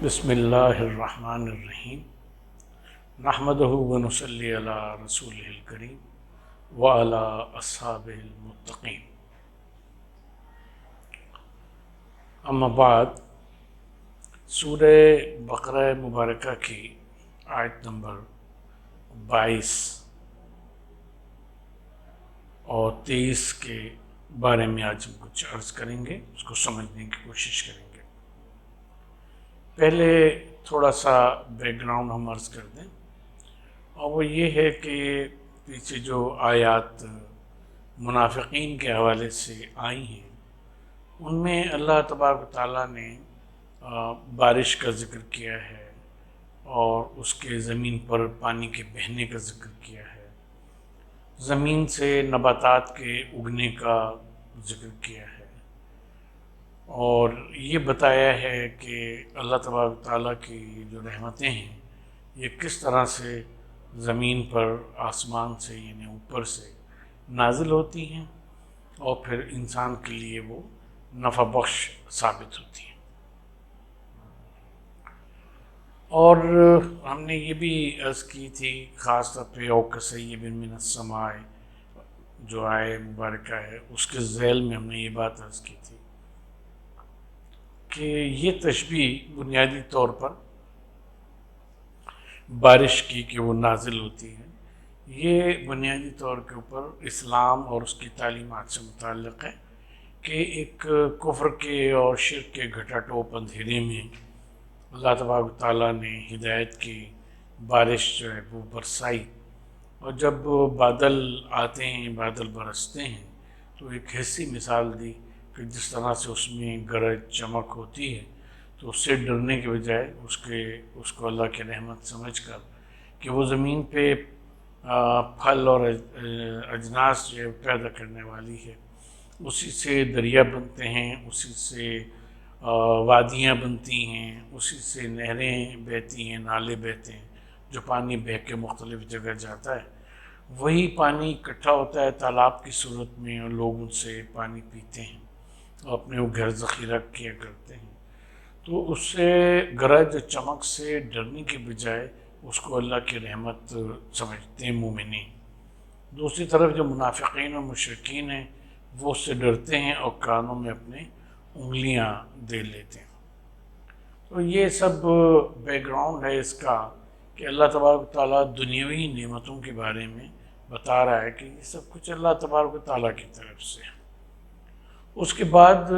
بسم اللہ الرحمن الرحیم نحمدہ و نصلی علی رسولہ الکریم وعلی اصحابہ المتقین اما بعد، سورہ بقرہ مبارکہ کی آیت نمبر 22 اور 23 کے بارے میں آج ہم کچھ عرض کریں گے، اس کو سمجھنے کی کوشش کریں گے۔ پہلے تھوڑا سا بیک گراؤنڈ ہم عرض کر دیں، اور وہ یہ ہے کہ پیچھے جو آیات منافقین کے حوالے سے آئی ہیں ان میں اللہ تبارک و تعالیٰ نے بارش کا ذکر کیا ہے اور اس کے زمین پر پانی کے بہنے کا ذکر کیا ہے، زمین سے نباتات کے اگنے کا ذکر کیا ہے، اور یہ بتایا ہے کہ اللہ تبارک و تعالیٰ کی جو رحمتیں ہیں یہ کس طرح سے زمین پر آسمان سے یعنی اوپر سے نازل ہوتی ہیں اور پھر انسان کے لیے وہ نفع بخش ثابت ہوتی ہیں۔ اور ہم نے یہ بھی عرض کی تھی خاص طور پہ وَكَصَيِّبٍ مِّنَ السَّمَاءِ جو آئے مبارکہ ہے اس کے ذیل میں ہم نے یہ بات عرض کی تھی کہ یہ تشبیہ بنیادی طور پر بارش کی کہ وہ نازل ہوتی ہے، یہ بنیادی طور کے اوپر اسلام اور اس کی تعلیمات سے متعلق ہے کہ ایک کفر کے اور شرک کے گھٹا ٹوپ اندھیرے میں اللہ تبارک و تعالیٰ نے ہدایت کی بارش جو ہے وہ برسائی، اور جب بادل آتے ہیں بادل برستے ہیں تو ایک حسی مثال دی کہ جس طرح سے اس میں گرج چمک ہوتی ہے تو اس سے ڈرنے کے بجائے اس کو اللہ کی رحمت سمجھ کر کہ وہ زمین پہ پھل اور اجناس جو پیدا کرنے والی ہے، اسی سے دریا بنتے ہیں، اسی سے وادیاں بنتی ہیں، اسی سے نہریں بہتی ہیں، نالے بہتے ہیں، جو پانی بہہ کے مختلف جگہ جاتا ہے، وہی پانی اکٹھا ہوتا ہے تالاب کی صورت میں اور لوگ ان سے پانی پیتے ہیں اور اپنے وہ گھر ذخیرہ کیا کرتے ہیں۔ تو اس سے گرج چمک سے ڈرنے کے بجائے اس کو اللہ کی رحمت سمجھتے ہیں مومنین۔ دوسری طرف جو منافقین اور مشرکین ہیں وہ اس سے ڈرتے ہیں اور کانوں میں اپنے انگلیاں دے لیتے ہیں۔ تو یہ سب بیک گراؤنڈ ہے اس کا کہ اللہ تبارک و تعالیٰ دنیاوی نعمتوں کے بارے میں بتا رہا ہے کہ یہ سب کچھ اللہ تبارک و تعالیٰ کی طرف سے ہے۔ اس کے بعد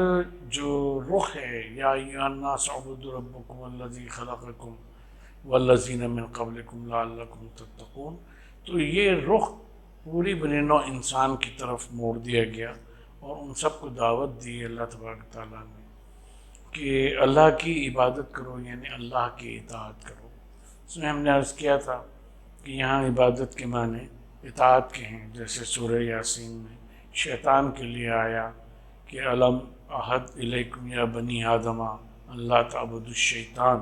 جو رخ ہے یا ایھا الناس اعبدوا ربکم الذی خلقکم والذین من قبلکم لعلکم تتقون، تو یہ رخ پوری بنی نوع انسان کی طرف موڑ دیا گیا اور ان سب کو دعوت دی اللہ تبارک و تعالیٰ نے کہ اللہ کی عبادت کرو، یعنی اللہ کی اطاعت کرو۔ اس میں ہم نے عرض کیا تھا کہ یہاں عبادت کے معنی اطاعت کے ہیں، جیسے سورہ یاسین میں شیطان کے لیے آیا کہ الم احد الیکم یا بنی آدم اللہ تعبدوا الشیطان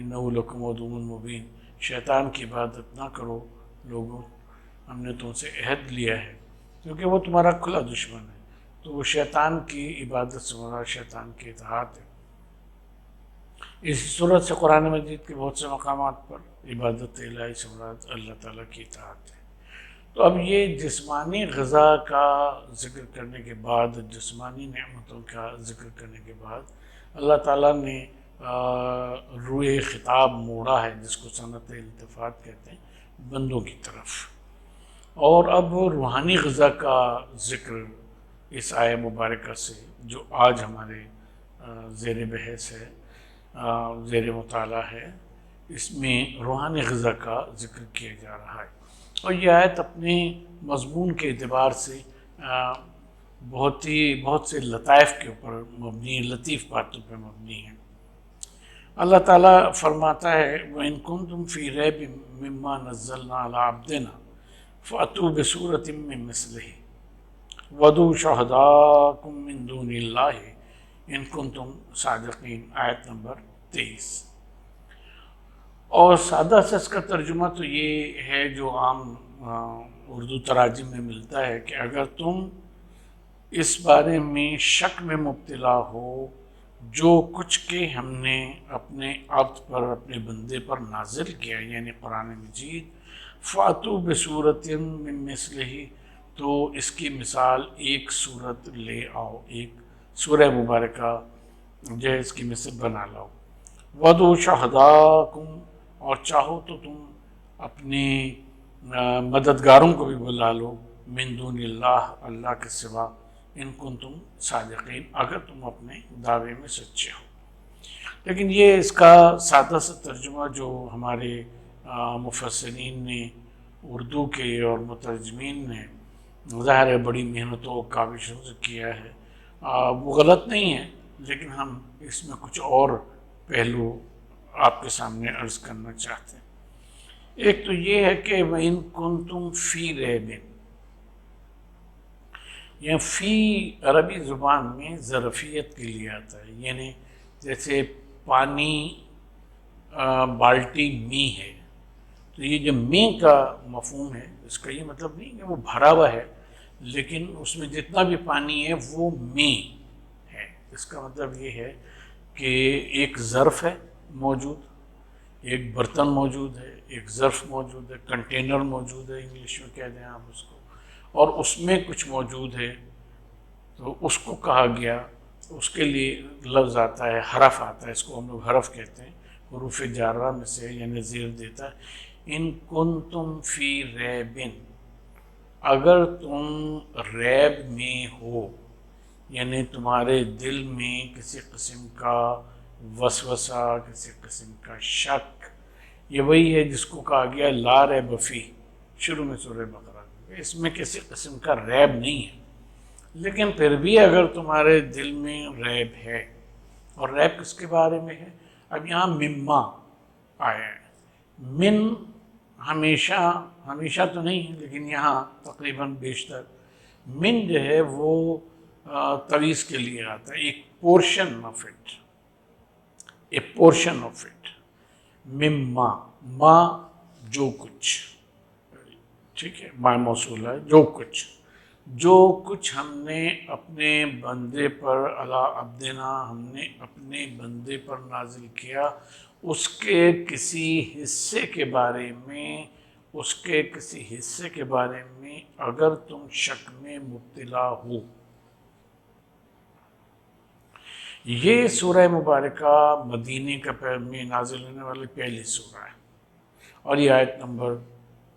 انہ لکم عدو مبین، شیطان کی عبادت نہ کرو لوگوں، ہم نے تم سے عہد لیا ہے کیونکہ وہ تمہارا کھلا دشمن ہے۔ تو وہ شیطان کی عبادت سے مراد شیطان کی اطاعت ہے۔ اسی صورت سے قرآن مجید کے بہت سے مقامات پر عبادت الہی سے مراد اللہ تعالیٰ کی اطاعت ہے۔ تو اب یہ جسمانی غذا کا ذکر کرنے کے بعد، جسمانی نعمتوں کا ذکر کرنے کے بعد اللہ تعالیٰ نے روئے خطاب موڑا ہے جس کو صنعت التفات کہتے ہیں بندوں کی طرف، اور اب روحانی غذا کا ذکر اس آیہ مبارکہ سے جو آج ہمارے زیر بحث ہے، زیر مطالعہ ہے، اس میں روحانی غذا کا ذکر کیا جا رہا ہے، اور یہ آیت اپنے مضمون کے اعتبار سے بہت سے لطائف کے اوپر مبنی ہے، لطیف باتوں پہ مبنی ہے۔ اللہ تعالیٰ فرماتا ہے وَإِن كُنتُمْ فِي رَيْبٍ مِّمَّا نَزَّلْنَا عَلَىٰ عَبْدِنَا فَأْتُوا بِسُورَةٍ مِّن مِّثْلِهِ وَادْعُوا شُهَدَاءَكُم مِّن دُونِ اللَّهِ إِن كُنتُمْ صَادِقِينَ، آیت نمبر 23۔ اور سادہ سے اس کا ترجمہ تو یہ ہے جو عام اردو تراجم میں ملتا ہے کہ اگر تم اس بارے میں شک میں مبتلا ہو جو کچھ کہ ہم نے اپنے عبد پر، اپنے بندے پر نازل کیا یعنی قرآن مجید، فاتو بصورت من مثلہ، تو اس کی مثال ایک صورت لے آؤ، ایک سورہ مبارکہ جو ہے اس کی مثل بنا لاؤ۔ وَدُوا شَهَدَاءَكُمْ، اور چاہو تو تم اپنے مددگاروں کو بھی بلا لو، من دون اللہ، اللہ کے سوا، ان کنتم صادقین، اگر تم اپنے دعوے میں سچے ہو۔ لیکن یہ اس کا سادہ سا ترجمہ جو ہمارے مفسرین نے اردو کے اور مترجمین نے ظاہر ہے بڑی محنتوں اور کاوشوں سے کیا ہے، وہ غلط نہیں ہے، لیکن ہم اس میں کچھ اور پہلو آپ کے سامنے عرض کرنا چاہتے ہیں۔ ایک تو یہ ہے کہ وَإِن كُنتُمْ فِي رَيْبٍ، یہ فی عربی زبان میں ظرفیت کے لیے آتا ہے، یعنی جیسے پانی بالٹی میں ہے، تو یہ جو میں کا مفہوم ہے اس کا یہ مطلب نہیں کہ وہ بھرا ہوا ہے، لیکن اس میں جتنا بھی پانی ہے وہ میں ہے۔ اس کا مطلب یہ ہے کہ ایک ظرف ہے موجود، ایک برتن موجود ہے، ایک ظرف موجود ہے، کنٹینر موجود ہے انگلش میں کہہ دیں آپ اس کو، اور اس میں کچھ موجود ہے، تو اس کو کہا گیا، اس کے لیے لفظ آتا ہے، حرف آتا ہے، اس کو ہم لوگ حرف کہتے ہیں، حروف جارہ میں سے یعنی زیر دیتا ہے۔ ان کنتم فی ریبن، اگر تم ریب میں ہو، یعنی تمہارے دل میں کسی قسم کا وسوسہ، کسی قسم کا شک، یہ وہی ہے جس کو کہا گیا لا ریب فی شروع میں سورہ بقرہ، اس میں کسی قسم کا ریب نہیں ہے، لیکن پھر بھی اگر تمہارے دل میں ریب ہے، اور ریب کس کے بارے میں ہے؟ اب یہاں مما آیا ہے، من ہمیشہ تو نہیں ہے، لیکن یہاں تقریباً بیشتر من جو ہے وہ تویز کے لیے آتا ہے، ایک portion of it, a portion of it, مما، ما جو کچھ، ٹھیک ہے، ما موصول ہے، جو کچھ ہم نے اپنے بندے پر، علی عبدنا، ہم نے اپنے بندے پر نازل کیا، اس کے کسی حصے کے بارے میں، اگر تم شک میں مبتلا ہو۔ یہ سورہ مبارکہ مدینے میں نازل ہونے والی پہلی سورہ ہے، اور یہ آیت نمبر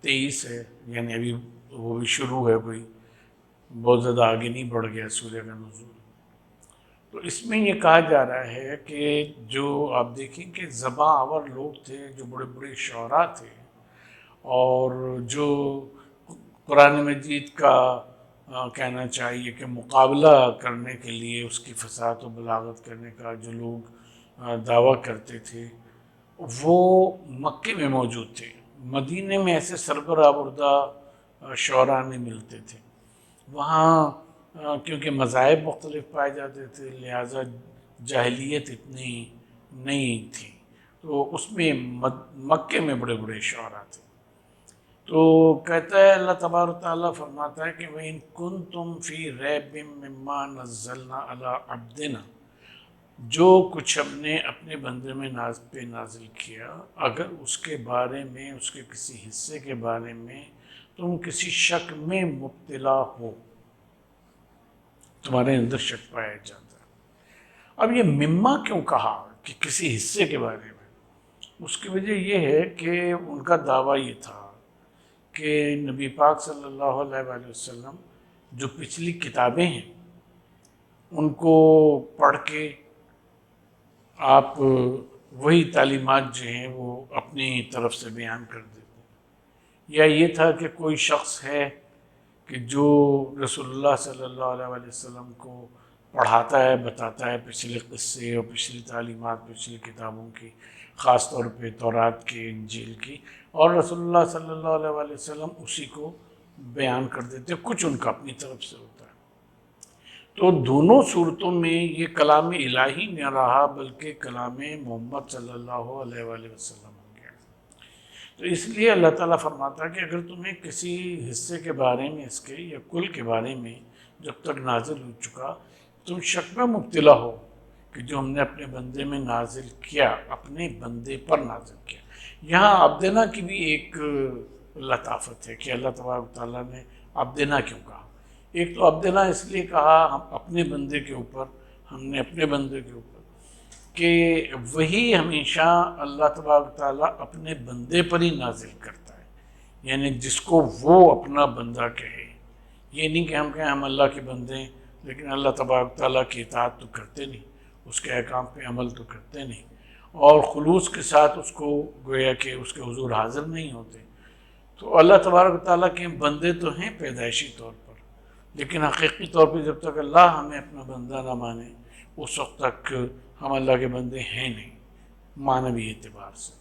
23 ہے، یعنی ابھی وہ بھی شروع ہے، کوئی بہت زیادہ آگے نہیں بڑھ گیا سورہ کا نزول۔ تو اس میں یہ کہا جا رہا ہے کہ جو آپ دیکھیں کہ زباں آور لوگ تھے، جو بڑے بڑے شعراء تھے، اور جو قرآن مجید کا کہنا چاہیے کہ مقابلہ کرنے کے لیے اس کی فصاحت و بلاغت کرنے کا جو لوگ دعویٰ کرتے تھے، وہ مکے میں موجود تھے۔ مدینے میں ایسے سربراہ بردہ شعراء نہیں ملتے تھے، وہاں کیونکہ مذاہب مختلف پائے جاتے تھے، لہٰذا جاہلیت اتنی نہیں تھی، تو اس میں مکے میں بڑے بڑے شعراء تھے۔ تو کہتا ہے اللہ تبارک تعالیٰ فرماتا ہے کہ وَإِن كُنتُمْ فِي رَيْبٍ مِّمَّا نَزَّلْنَا عَلَىٰ عَبْدِنَا، جو کچھ ہم نے اپنے بندے میں پہ نازل کیا، اگر اس کے بارے میں، اس کے کسی حصے کے بارے میں تم کسی شک میں مبتلا ہو، تمہارے اندر شک پایا جاتا ہے۔ اب یہ مما کیوں کہا کہ کسی حصے کے بارے میں؟ اس کی وجہ یہ ہے کہ ان کا دعویٰ یہ تھا کہ نبی پاک صلی اللہ علیہ وآلہ وسلم جو پچھلی کتابیں ہیں ان کو پڑھ کے آپ وہی تعلیمات جو ہیں وہ اپنی طرف سے بیان کر دیتے ہیں، یا یہ تھا کہ کوئی شخص ہے کہ جو رسول اللہ صلی اللہ علیہ وآلہ وسلم کو پڑھاتا ہے، بتاتا ہے پچھلے قصے اور پچھلی تعلیمات پچھلی کتابوں کی، خاص طور پہ تورات کی، انجیل کی، اور رسول اللہ صلی اللہ علیہ وآلہ وسلم اسی کو بیان کر دیتے، کچھ ان کا اپنی طرف سے ہوتا ہے۔ تو دونوں صورتوں میں یہ کلام الہی نہ رہا، بلکہ کلام محمد صلی اللہ علیہ وآلہ وسلم ہو گیا۔ تو اس لیے اللہ تعالیٰ فرماتا ہے کہ اگر تمہیں کسی حصے کے بارے میں، اس کے یا کل کے بارے میں جب تک نازل ہو چکا، تم شک میں مبتلا ہو کہ جو ہم نے اپنے بندے میں نازل کیا، اپنے بندے پر نازل کیا۔ یہاں عبدنا کی بھی ایک لطافت ہے کہ اللہ تبارک تعالیٰ نے عبدنا کیوں کہا۔ ایک تو عبدنا اس لیے کہا ہم اپنے بندے کے اوپر، ہم نے اپنے بندے کے اوپر، کہ وہی ہمیشہ اللہ تبارک تعالیٰ اپنے بندے پر ہی نازل کرتا ہے، یعنی جس کو وہ اپنا بندہ کہے۔ یہ نہیں کہ ہم کہیں ہم اللہ کے بندے ہیں لیکن اللہ تبارک تعالیٰ کی اطاعت تو کرتے نہیں، اس کے احکام پہ عمل تو کرتے نہیں، اور خلوص کے ساتھ اس کو گویا کہ اس کے حضور حاضر نہیں ہوتے۔ تو اللہ تبارک تعالیٰ کے بندے تو ہیں پیدائشی طور پر، لیکن حقیقی طور پہ جب تک اللہ ہمیں اپنا بندہ نہ مانے اس وقت تک ہم اللہ کے بندے ہیں نہیں معنوی اعتبار سے۔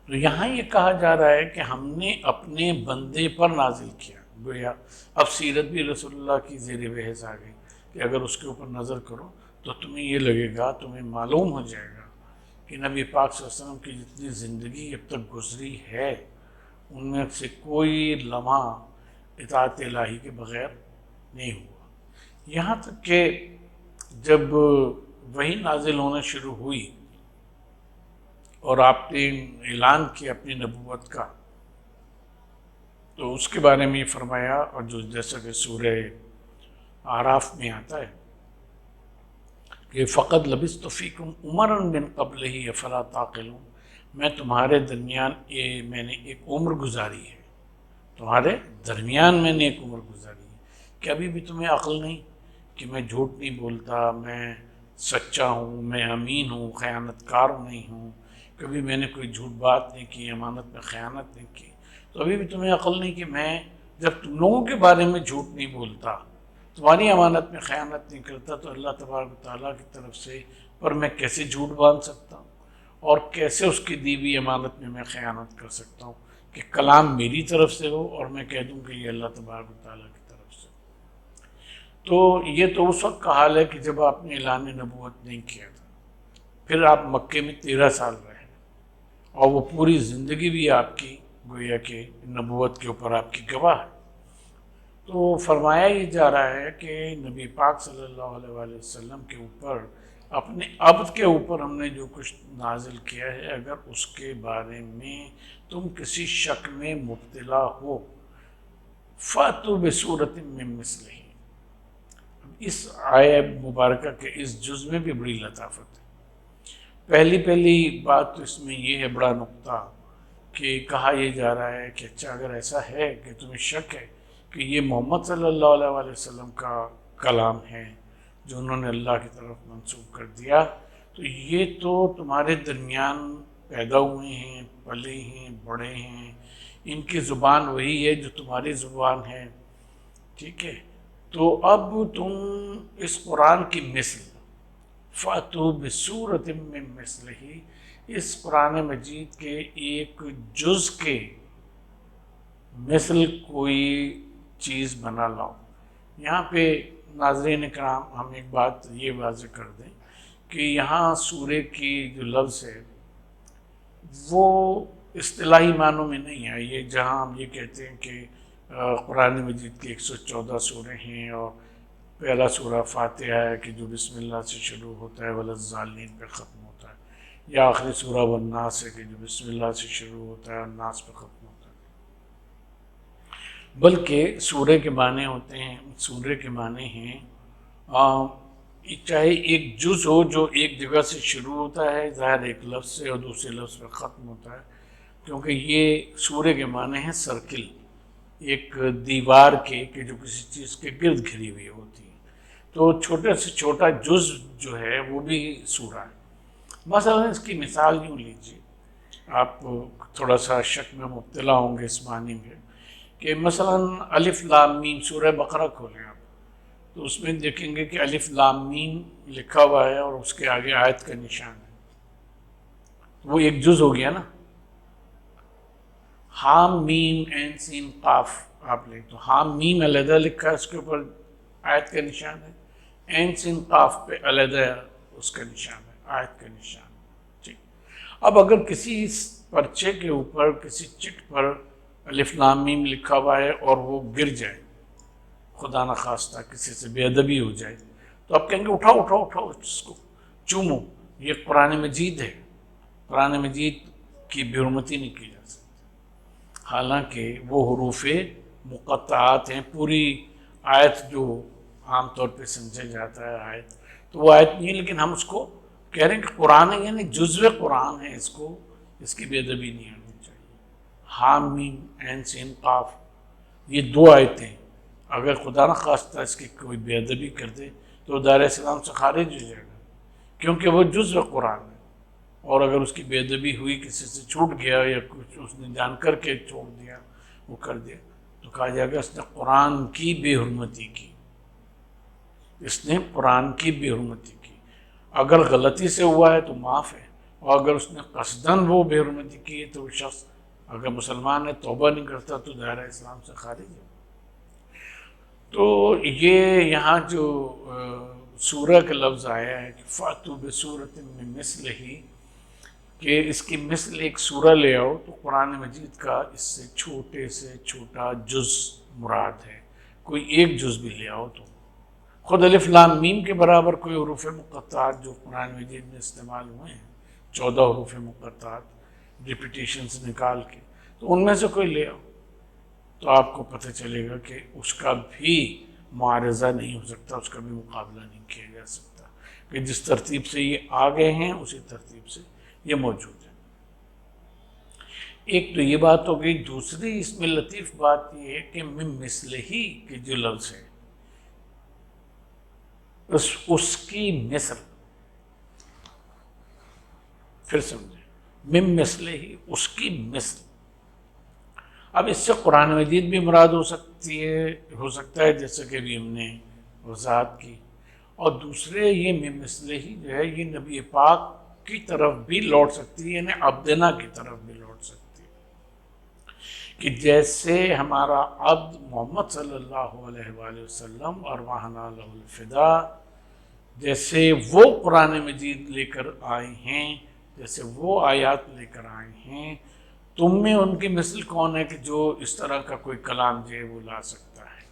تو یہاں یہ کہا جا رہا ہے کہ ہم نے اپنے بندے پر نازل کیا، گویا اب سیرت بھی رسول اللہ کی زیر بحث آ گئی کہ اگر اس کے اوپر نظر کرو تو تمہیں یہ لگے گا، تمہیں معلوم ہو جائے گا کہ نبی پاک صلی اللہ علیہ وسلم کی جتنی زندگی اب تک گزری ہے ان میں سے کوئی لمحہ اطاعت الہی کے بغیر نہیں ہوا۔ یہاں تک کہ جب وحی نازل ہونا شروع ہوئی اور آپ نے اعلان کیا اپنی نبوت کا، تو اس کے بارے میں یہ فرمایا، اور جو جیسا کہ سورہ اعراف میں آتا ہے کہ فقط لبثت فیکم عمرا من قبلہ افلا تعقلون، میں تمہارے درمیان میں نے ایک عمر گزاری ہے، تمہارے درمیان میں نے ایک عمر گزاری ہے کہ ابھی بھی تمہیں عقل نہیں کہ میں جھوٹ نہیں بولتا، میں سچا ہوں، میں امین ہوں، خیانت کار نہیں ہوں، کبھی میں نے کوئی جھوٹ بات نہیں کی، امانت میں خیانت نہیں کی۔ تو ابھی بھی تمہیں عقل نہیں کہ میں جب تم لوگوں کے بارے میں جھوٹ نہیں بولتا، تمہاری امانت میں خیانت نہیں کرتا، تو اللہ تبارک تعالیٰ کی طرف سے پر میں کیسے جھوٹ باندھ سکتا ہوں اور کیسے اس کی دی ہوئی امانت میں خیانت کر سکتا ہوں کہ کلام میری طرف سے ہو اور میں کہہ دوں کہ یہ اللہ تبارک تعالیٰ کی طرف سے۔ تو یہ تو اس وقت کا حال ہے کہ جب آپ نے اعلان نبوت نہیں کیا تھا، پھر آپ مکے میں 13 سال رہے اور وہ پوری زندگی بھی آپ کی گویا کہ نبوت کے اوپر آپ کی گواہ ہے۔ تو فرمایا یہ جا رہا ہے کہ نبی پاک صلی اللہ علیہ وآلہ وسلم کے اوپر، اپنے عبد کے اوپر ہم نے جو کچھ نازل کیا ہے، اگر اس کے بارے میں تم کسی شک میں مبتلا ہو فَأْتُوا بِسُورَةٍ مِّن مِّثْلِهِ۔ اس آیہ مبارکہ کے اس جز میں بھی بڑی لطافت ہے۔ پہلی بات تو اس میں یہ ہے، بڑا نقطہ کہ کہا یہ جا رہا ہے کہ اچھا اگر ایسا ہے کہ تمہیں شک ہے کہ یہ محمد صلی اللہ علیہ وآلہ وسلم کا کلام ہے جو انہوں نے اللہ کی طرف منسوب کر دیا، تو یہ تو تمہارے درمیان پیدا ہوئے ہیں، پلے ہیں، بڑے ہیں، ان کی زبان وہی ہے جو تمہاری زبان ہے، ٹھیک ہے؟ تو اب تم اس قرآن کی مثل فَأْتُوا بِسُورَةٍ مِّن مِّثْلِهِ، اس قرآن مجید کے ایک جز کے مثل کوئی چیز بنا لاؤ۔ یہاں پہ ناظرین کرام ہم ایک بات یہ واضح کر دیں کہ یہاں سورہ کی جو لفظ ہے وہ اصطلاحی معنوں میں نہیں ہے۔ یہ جہاں ہم یہ کہتے ہیں کہ قرآن مجید کی 114 سورے ہیں اور پہلا سورہ فاتحہ ہے کہ جو بسم اللہ سے شروع ہوتا ہے وَلَلضَّالِّينَ پہ ختم ہوتا ہے، یا آخری سورہ والناس ہے کہ جو بسم اللہ سے شروع ہوتا ہے اور ناس پہ ختم ہوتا ہے، بلکہ سورہ کے معنی ہوتے ہیں، سورہ کے معنی ہیں چاہے ایک جز ہو جو ایک جگہ سے شروع ہوتا ہے، ظاہر ایک لفظ سے، اور دوسرے لفظ پہ ختم ہوتا ہے، کیونکہ یہ سورہ کے معنی ہیں سرکل، ایک دیوار کے کہ جو کسی چیز کے گرد گھری ہوئی ہوتی ہے۔ تو چھوٹے سے چھوٹا جز جو ہے وہ بھی سورہ ہے۔ مثلا اس کی مثال یوں لیجیے، آپ تھوڑا سا شک میں مبتلا ہوں گے اس معنی میں کہ مثلا الف لام میم، سورہ بقرہ کھولیں آپ تو اس میں دیکھیں گے کہ الف لام میم لکھا ہوا ہے اور اس کے آگے آیت کا نشان ہے، وہ ایک جز ہو گیا نا۔ حام میم عین سین قاف آپ لیں تو حام میم علیحدہ لکھا ہے، اس کے اوپر آیت کا نشان ہے، عین سین قاف پہ علیحدہ اس کا نشان ہے، آیت کا نشان ہے، ٹھیک۔ اب اگر کسی پرچے کے اوپر کسی چٹ پر الف لام میم لکھا ہوا ہے اور وہ گر جائے، خدا نخواستہ کسی سے بے ادبی ہو جائے، تو آپ کہیں گے اٹھاؤ اٹھاؤ اٹھاؤ اس کو چومو، یہ قرآن مجید ہے، قرآن مجید کی بے حرمتی نہیں کی جا سکتی، حالانکہ وہ حروف مقطعات ہیں۔ پوری آیت جو عام طور پہ سمجھا جاتا ہے آیت، تو وہ آیت نہیں ہے، لیکن ہم اس کو کہہ رہے ہیں کہ قرآن ہے، یعنی جزو قرآن ہے، اس کی بے ادبی نہیں آنی چاہیے۔ حام میم عین سین قاف، یہ 2 آیتیں اگر خدا نہ خواستہ اس کی کوئی بے ادبی کر دے تو دائرہ اسلام سے خارج ہو جائے گا، کیونکہ وہ جزو قرآن ہے، اور اگر اس کی بے ادبی ہوئی، کسی سے چھوٹ گیا یا کچھ اس نے جان کر کے چھوڑ دیا، وہ کر دیا، تو کہا جائے گا اس نے قرآن کی بے حرمتی کی، اس نے قرآن کی بے حرمتی کی۔ اگر غلطی سے ہوا ہے تو معاف ہے، اور اگر اس نے قصداً وہ بے حرمتی کی ہے تو وہ شخص اگر مسلمان ہے توبہ نہیں کرتا تو دائرہ اسلام سے خارج ہے۔ تو یہ یہاں جو سورہ کا لفظ آیا ہے کہ فَأْتُوا بِسُورَةٍ مِّن مِّثْلِهِ، کہ اس کی مثل ایک سورہ لے آؤ، تو قرآن مجید کا اس سے چھوٹے سے چھوٹا جز مراد ہے، کوئی ایک جز بھی لے آؤ تو خود الف لام میم کے برابر کوئی حروف مقطعات جو قرآن مجید میں استعمال ہوئے ہیں، 14 حروف مقطعات ریپیٹیشنز نکال کے، تو ان میں سے کوئی لے آؤ، تو آپ کو پتہ چلے گا کہ اس کا بھی معارضہ نہیں ہو سکتا، اس کا بھی مقابلہ نہیں کیا جا سکتا، کہ جس ترتیب سے یہ آ گئے ہیں اسی ترتیب سے یہ موجود ہے۔ ایک تو یہ بات ہو گئی، دوسری اس میں لطیف بات یہ ہے کہ من مثلہ کے جو لفظ ہے، اس کی مثل، پھر سمجھیں، من مثلہ اس کی مثل، اب اس سے قرآن مجید بھی مراد ہو سکتا ہے جیسے کہ ابھی ہم نے وضاحت کی، اور دوسرے یہ من مثلہ جو ہے یہ نبی پاک کی طرف بھی لوٹ سکتی ہے، یعنی عبدنا کی طرف بھی لوٹ سکتی ہے، کہ جیسے ہمارا عبد محمد صلی اللہ علیہ وآلہ وسلم اور وَحَنَا لَهُ الْفِدَا، جیسے وہ قرآن مجید لے کر آئے ہیں، جیسے وہ آیات لے کر آئے ہیں، تم میں ان کی مثل کون ہے کہ جو اس طرح کا کوئی کلام جو ہے وہ لا سکتا ہے؟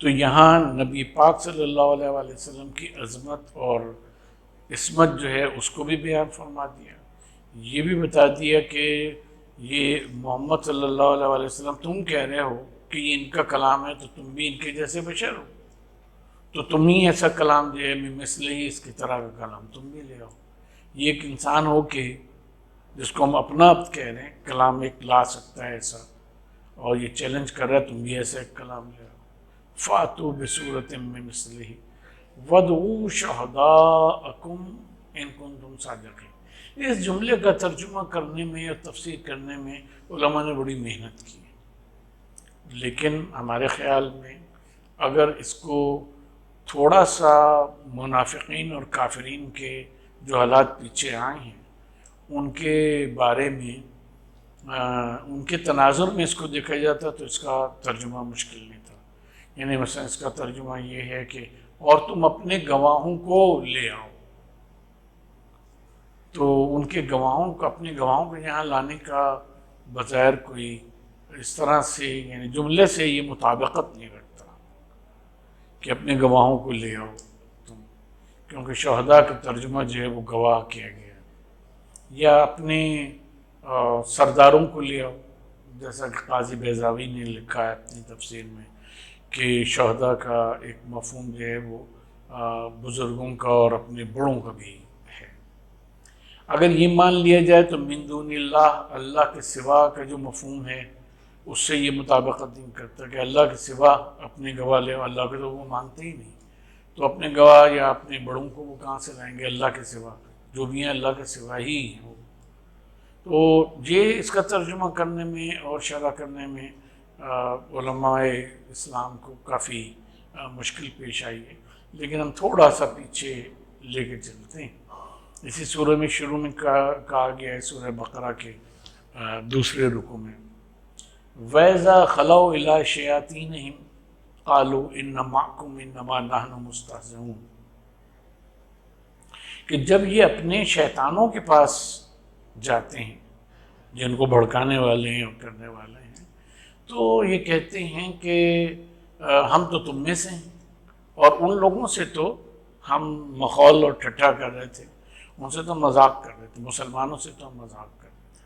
تو یہاں نبی پاک صلی اللہ علیہ وآلہ وسلم کی عظمت اور عصمت جو ہے اس کو بھی بیان فرما دیا، یہ بھی بتا دیا کہ یہ محمد صلی اللہ علیہ وآلہ وسلم تم کہہ رہے ہو کہ یہ ان کا کلام ہے، تو تم بھی ان کے جیسے بشر ہو، تو تم ہی ایسا کلام جو ہے مثل ہی اس کی طرح کا کلام تم بھی لے آؤ۔ یہ ایک انسان ہو کہ جس کو ہم اپنا عبد کہہ رہے ہیں، کلام ایک لا سکتا ہے ایسا، اور یہ چیلنج کر رہا ہے تم بھی ایسا ایک کلام لے آؤ۔ فَأْتُوا بِسُورَةٍ مِّن مِّثْلِهِ وَادْعُوا شُهَدَاءَكُمْ إِن كُنتُمْ صَادِقِينَ۔ اس جملے کا ترجمہ کرنے میں اور تفسیر کرنے میں علماء نے بڑی محنت کی ہے، لیکن ہمارے خیال میں اگر اس کو تھوڑا سا منافقین اور کافرین کے جو حالات پیچھے آئے ہیں ان کے بارے میں، ان کے تناظر میں اس کو دیکھا جاتا تو اس کا ترجمہ مشکل نہیں تھا، یعنی مثلا اس کا ترجمہ یہ ہے کہ اور تم اپنے گواہوں کو لے آؤ، تو ان کے گواہوں کو، اپنے گواہوں کو یہاں لانے کا بظاہر کوئی اس طرح سے یعنی جملے سے یہ مطابقت نہیں رکھتا کہ اپنے گواہوں کو لے آؤ تم، کیونکہ شہداء کا ترجمہ جو ہے وہ گواہ کیا گیا، یا اپنے سرداروں کو لے آؤ، جیسا کہ قاضی بیضاوی نے لکھا ہے اپنی تفسیر میں کہ شہداء کا ایک مفہوم جو ہے وہ بزرگوں کا اور اپنے بڑوں کا بھی ہے۔ اگر یہ مان لیا جائے تو من دون اللہ، اللہ کے سوا کا جو مفہوم ہے اس سے یہ مطابقت نہیں کرتا کہ اللہ کے سوا اپنے گواہ لے، اللہ کے تو وہ مانتے ہی نہیں، تو اپنے گواہ یا اپنے بڑوں کو وہ کہاں سے لائیں گے؟ اللہ کے سوا جو بھی ہیں اللہ کے سوا ہی ہیں وہ۔ تو یہ اس کا ترجمہ کرنے میں اور شرح کرنے میں علماء اسلام کو کافی مشکل پیش آئی ہے، لیکن ہم تھوڑا سا پیچھے لے کے چلتے ہیں۔ اسی سورہ میں شروع میں کہا گیا ہے سورہ بقرہ کے دوسرے رکوع میں، وَإِذَا خَلَوْا إِلَىٰ شَيَاطِينِهِمْ قَالُوا إِنَّ مَعَكُمْ إِنَّمَا نَحْنُ مُسْتَهْزِئُونَ، کہ جب یہ اپنے شیطانوں کے پاس جاتے ہیں جن کو بھڑکانے والے ہیں اور کرنے والے ہیں، تو یہ کہتے ہیں کہ ہم تو تم میں سے ہیں اور ان لوگوں سے تو ہم مخول اور ٹھٹھا کر رہے تھے، ان سے تو مذاق کر رہے تھے، مسلمانوں سے تو ہم مذاق کر رہے تھے۔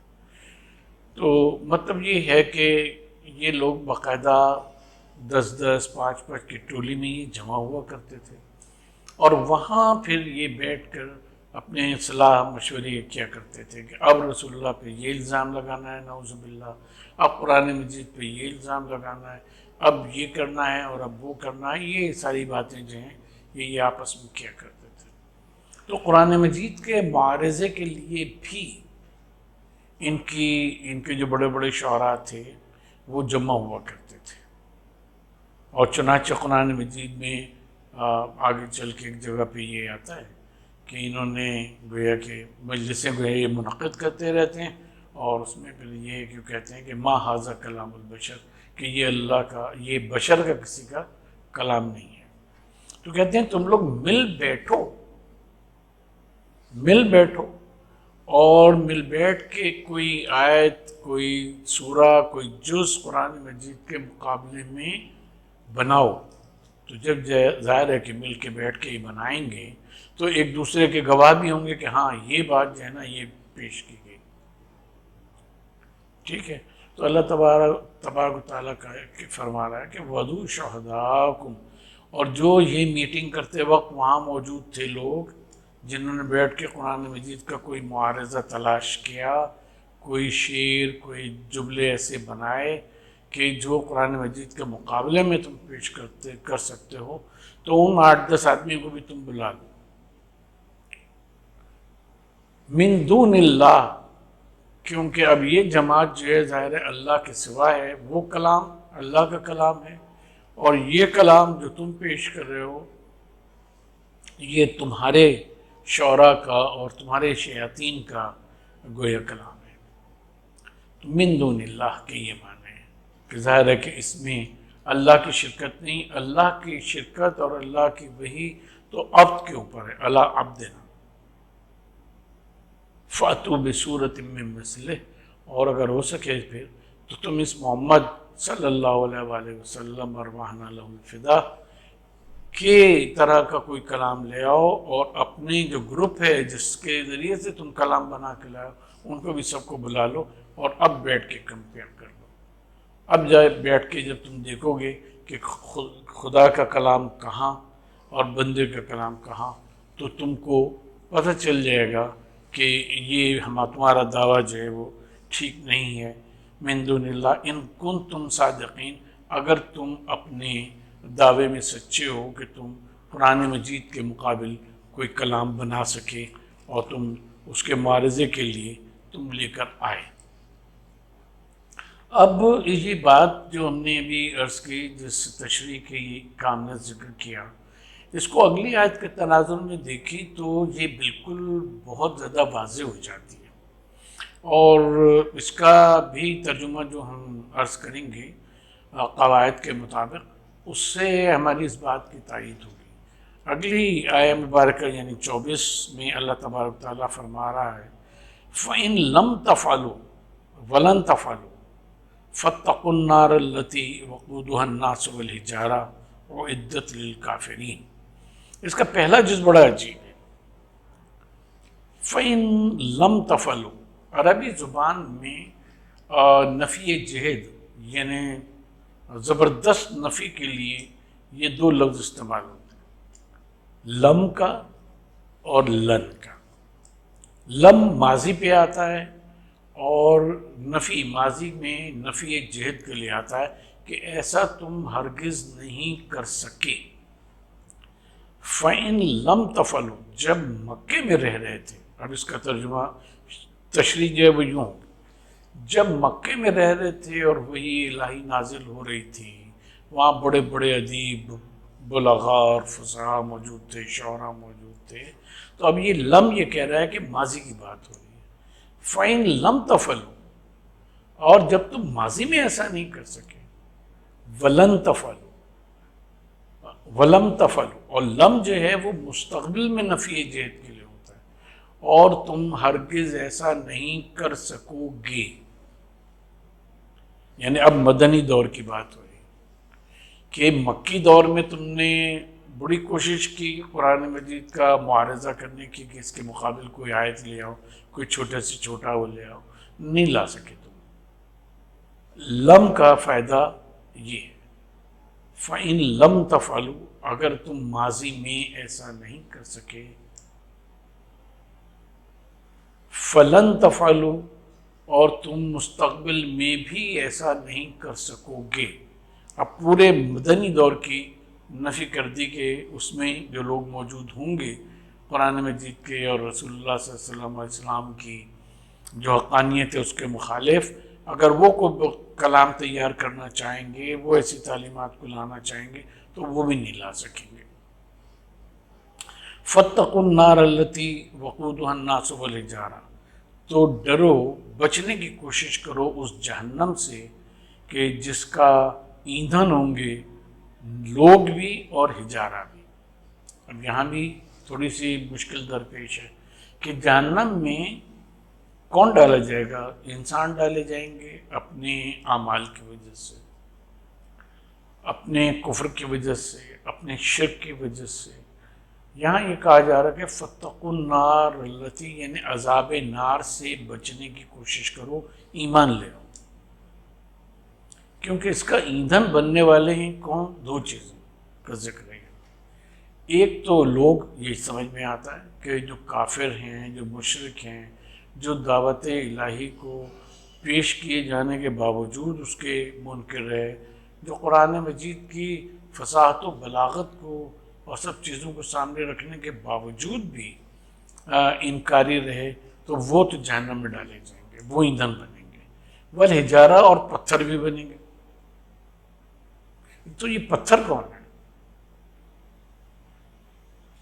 تو مطلب یہ ہے کہ یہ لوگ باقاعدہ 10-10 5-5 کی ٹولی میں یہ جمع ہوا کرتے تھے، اور وہاں پھر یہ بیٹھ کر اپنے صلاح مشورے کیا کرتے تھے کہ اب رسول اللہ پہ یہ الزام لگانا ہے، نعوذ باللہ، اب قرآن مجید پہ یہ الزام لگانا ہے، اب یہ کرنا ہے اور اب وہ کرنا ہے۔ یہ ساری باتیں جو ہیں یہ آپس میں کیا کرتے تھے۔ تو قرآن مجید کے معارضے کے لیے بھی ان کے جو بڑے بڑے شعراء تھے وہ جمع ہوا کرتے تھے، اور چنانچہ قرآن مجید میں آگے چل کے ایک جگہ پہ یہ آتا ہے کہ انہوں نے گویا کہ مجلسیں گویا یہ منعقد کرتے رہتے ہیں، اور اس میں پھر یہ کیوں کہتے ہیں کہ ما ھذا کلام البشر، کہ یہ اللہ کا، یہ بشر کا کسی کا کلام نہیں ہے۔ تو کہتے ہیں تم لوگ مل بیٹھو اور مل بیٹھ کے کوئی آیت، کوئی سورہ، کوئی جز قرآن مجید کے مقابلے میں بناؤ۔ تو جب ظاہر ہے کہ مل کے بیٹھ کے ہی بنائیں گے تو ایک دوسرے کے گواہ بھی ہوں گے کہ ہاں یہ بات جو ہے نا یہ پیش کی گئی، ٹھیک ہے۔ تو اللہ تبارک و تعالیٰ کا فرما رہا ہے کہ وَدُّوا شُهَدَاءَكُمْ، اور جو یہ میٹنگ کرتے وقت وہاں موجود تھے لوگ جنہوں نے بیٹھ کے قرآن مجید کا کوئی معارضہ تلاش کیا، کوئی شعر، کوئی جملے ایسے بنائے کہ جو قرآن مجید کے مقابلے میں تم پیش کر سکتے ہو، تو ان 8-10 آدمیوں کو بھی تم بلا لو۔ من دون اللہ، کیونکہ اب یہ جماعت جو ہے ظاہر ہے اللہ کے سوا ہے، وہ کلام اللہ کا کلام ہے، اور یہ کلام جو تم پیش کر رہے ہو یہ تمہارے شعراء کا اور تمہارے شیاطین کا گویا کلام ہے۔ تو من دون اللہ کے یہ معنی ہے کہ ظاہر ہے کہ اس میں اللہ کی شرکت نہیں، اللہ کی شرکت اور اللہ کی وحی تو عبد کے اوپر ہے، اللہ عبدنا فَأْتُوا بِسُورَةٍ مِّن مِّثْلِهِ، اور اگر ہو سکے پھر تو تم اس محمد صلی اللہ علیہ وآلہ وسلم ارواحنا لہ الفدا کے طرح کا کوئی کلام لے آؤ، اور اپنے جو گروپ ہے جس کے ذریعے سے تم کلام بنا کے لاؤ ان کو بھی سب کو بلا لو، اور اب بیٹھ کے کمپیئر کر لو۔ اب جائے بیٹھ کے جب تم دیکھو گے کہ خدا کا کلام کہاں اور بندے کا کلام کہاں، تو تم کو پتہ چل جائے گا کہ یہ تمہارا دعویٰ جو ہے وہ ٹھیک نہیں ہے۔ من دون اللہ ان کنتم صادقین، اگر تم اپنے دعوے میں سچے ہو کہ تم قرآن مجید کے مقابل کوئی کلام بنا سکے اور تم اس کے معارضے کے لیے تم لے کر آئے۔ اب یہ بات جو ہم نے ابھی عرض کی، جس تشریح کی کام نے ذکر کیا، اس کو اگلی آیت کے تناظر میں دیکھی تو یہ بالکل بہت زیادہ واضح ہو جاتی ہے، اور اس کا بھی ترجمہ جو ہم عرض کریں گے قواعد کے مطابق، اس سے ہماری اس بات کی تائید ہوگی۔ اگلی آیہ مبارکہ یعنی 24 میں اللہ تبارک تعالیٰ فرما رہا ہے فَإِن لَمْ تَفْعَلُوا وَلَن تَفْعَلُوا فَاتَّقُوا النَّارَ الَّتِي وَقُودُهَا النَّاسُ وَالْحِجَارَةُ أُعِدَّتْ لِلْكَافِرِينَ۔ اس کا پہلا جز بڑا عجیب ہے، فَإِن لَمْ تَفْعَلُوا۔ عربی زبان میں نفی جہد یعنی زبردست نفی کے لیے یہ دو لفظ استعمال ہوتے ہیں، لم کا اور لن کا۔ لم ماضی پہ آتا ہے اور نفی ماضی میں نفی جہد کے لیے آتا ہے کہ ایسا تم ہرگز نہیں کر سکے۔ فَإِن لَمْ تَفْعَلُوا، جب مکے میں رہ رہے تھے، اب اس کا ترجمہ تشریح جو ہے وہ یوں، جب مکے میں رہ رہے تھے اور وہی الہی نازل ہو رہی تھی، وہاں بڑے بڑے ادیب، بلغاء اور فصحاء موجود تھے، شعراء موجود تھے، تو اب یہ لم یہ کہہ رہا ہے کہ ماضی کی بات ہو رہی ہے۔ فَإِن لَمْ تَفْعَلُوا، اور جب تم ماضی میں ایسا نہیں کر سکے، وَلَن تَفْعَلُوا، وَلَمْ تَفْعَلُوا، اور لم جو ہے وہ مستقبل میں نفی جہد کے لیے ہوتا ہے، اور تم ہرگز ایسا نہیں کر سکو گے، یعنی اب مدنی دور کی بات ہو رہی ہے کہ مکی دور میں تم نے بڑی کوشش کی قرآن مجید کا معارضہ کرنے کی کہ اس کے مقابل کوئی آیت لے آؤ، کوئی چھوٹے سے چھوٹا وہ لے آؤ، نہیں لا سکے تم۔ لم کا فائدہ یہ ہے، فَإِن لَمْ تَفْعَلُوا، اگر تم ماضی میں ایسا نہیں کر سکے، فَلَن تَفْعَلُوا، اور تم مستقبل میں بھی ایسا نہیں کر سکو گے۔ اب پورے مدنی دور کی نفی کر دی کہ اس میں جو لوگ موجود ہوں گے قرآن مجید کے اور رسول اللہ صلی اللہ علیہ وسلم علیہ السلام کی جو حقانیت ہے اس کے مخالف، اگر وہ کوئی کلام تیار کرنا چاہیں گے، وہ ایسی تعلیمات کو لانا چاہیں گے تو وہ بھی نہیں لا سکیں گے۔ فَاتَّقُوا النَّارَ الَّتِي وَقُودُهَا النَّاسُ وَالْحِجَارَةُ، تو ڈرو، بچنے کی کوشش کرو اس جہنم سے کہ جس کا ایندھن ہوں گے لوگ بھی اور حجارہ بھی۔ اب یہاں بھی تھوڑی سی مشکل درپیش ہے کہ جہنم میں کون ڈالا جائے گا؟ انسان ڈالے جائیں گے اپنے اعمال کی وجہ سے، اپنے کفر کی وجہ سے، اپنے شرک کی وجہ سے۔ یہاں یہ کہا جا رہا ہے کہ فَاتَّقُوا النَّارَ الَّتِي، یعنی عذاب نار سے بچنے کی کوشش کرو، ایمان لے آؤ، کیونکہ اس کا ایندھن بننے والے ہیں کون؟ دو چیزیں کا ذکر ہے۔ ایک تو لوگ، یہ سمجھ میں آتا ہے کہ جو کافر ہیں، جو مشرک ہیں، جو دعوت الہی کو پیش کیے جانے کے باوجود اس کے منکر ہے، جو قرآن مجید کی فصاحت و بلاغت کو اور سب چیزوں کو سامنے رکھنے کے باوجود بھی انکاری رہے، تو وہ تو جہنم میں ڈالے جائیں گے، وہ ایندھن بنیں گے۔ والحجارہ، اور پتھر بھی بنیں گے۔ تو یہ پتھر کون ہے؟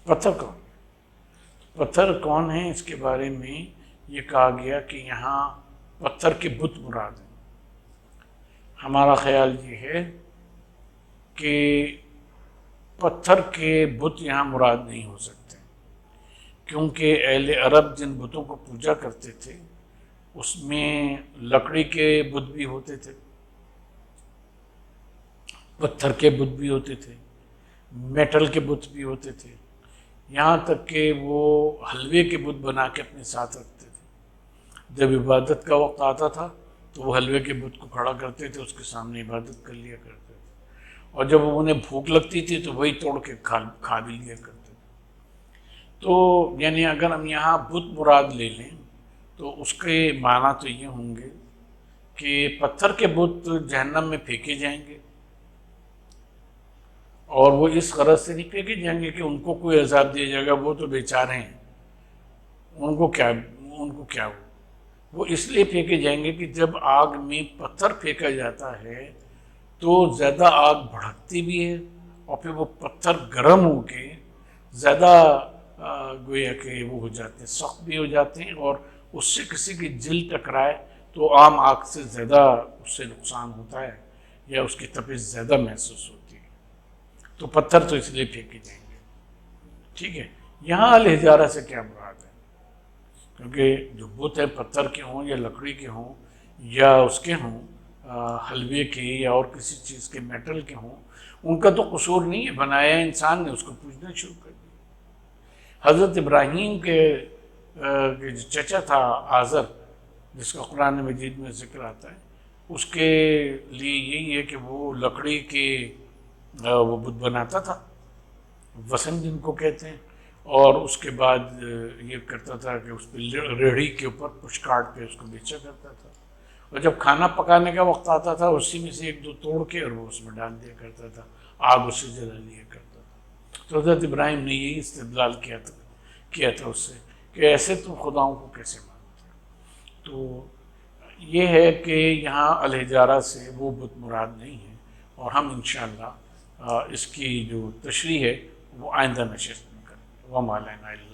پتھر کون ہے؟ پتھر کون ہے اس کے بارے میں یہ کہا گیا کہ یہاں پتھر کے بت مراد ہیں۔ ہمارا خیال یہ ہے کہ پتھر کے بت یہاں مراد نہیں ہو سکتے، کیونکہ اہل عرب جن بتوں کو پوجا کرتے تھے اس میں لکڑی کے بت بھی ہوتے تھے، پتھر کے بت بھی ہوتے تھے، میٹل کے بت بھی ہوتے تھے، یہاں تک کہ وہ حلوے کے بت بنا کے اپنے ساتھ رکھتے تھے۔ جب عبادت کا وقت آتا تھا تو وہ حلوے کے بت کو کھڑا کرتے تھے، اس کے سامنے عبادت کر لیا کرتے تھے، اور جب انہیں بھوک لگتی تھی تو وہی توڑ کے کھا بھی لیا کرتے تھے۔ تو یعنی اگر ہم یہاں بت مراد لے لیں تو اس کے معنی تو یہ ہوں گے کہ پتھر کے بت جہنم میں پھینکے جائیں گے، اور وہ اس غرض سے نہیں پھینکے جائیں گے کہ ان کو کوئی عذاب دیا جائے گا، وہ تو بیچارے ہیں، ان کو کیا ہو، وہ اس لیے پھینکے جائیں گے کہ جب آگ میں پتھر پھینکا جاتا ہے تو زیادہ آگ بھڑکتی بھی ہے، اور پھر وہ پتھر گرم ہو کے زیادہ گویا کہ وہ ہو جاتے ہیں، سخت بھی ہو جاتے ہیں، اور اس سے کسی کی جلد ٹکرائے تو عام آگ سے زیادہ اس سے نقصان ہوتا ہے یا اس کی تپش زیادہ محسوس ہوتی ہے۔ تو پتھر تو اس لیے پھینکے جائیں گے، ٹھیک ہے۔ یہاں الحجارہ سے کیا مراد ہے؟ کیونکہ جو بت ہے پتھر کے ہوں یا لکڑی کے ہوں یا اس کے ہوں حلوے کے یا اور کسی چیز کے میٹل کے ہوں، ان کا تو قصور نہیں ہے، بنایا انسان نے، اس کو پوجنا شروع کر دیا۔ حضرت ابراہیم کے جو چچا تھا آزر، جس کا قرآن مجید میں ذکر آتا ہے، اس کے لیے یہی ہے کہ وہ لکڑی کے وہ بت بناتا تھا، وثن جن کو کہتے ہیں، اور اس کے بعد یہ کرتا تھا کہ اس پہ ریڑھی کے اوپر پش کاٹ کے اس کو بیچا کرتا تھا، اور جب کھانا پکانے کا وقت آتا تھا اسی میں سے ایک دو توڑ کے اور وہ اس میں ڈال دیا کرتا تھا، آگ اسے جلا لیا کرتا تھا۔ تو حضرت ابراہیم نے یہی استدلال کیا تھا اس سے کہ ایسے تم خداؤں کو کیسے مانتے ہیں؟ تو یہ ہے کہ یہاں الحجارہ سے وہ بت مراد نہیں ہے، اور ہم انشاءاللہ اس کی جو تشریح ہے وہ آئندہ نشست میں کریں گے۔ وما علینا الا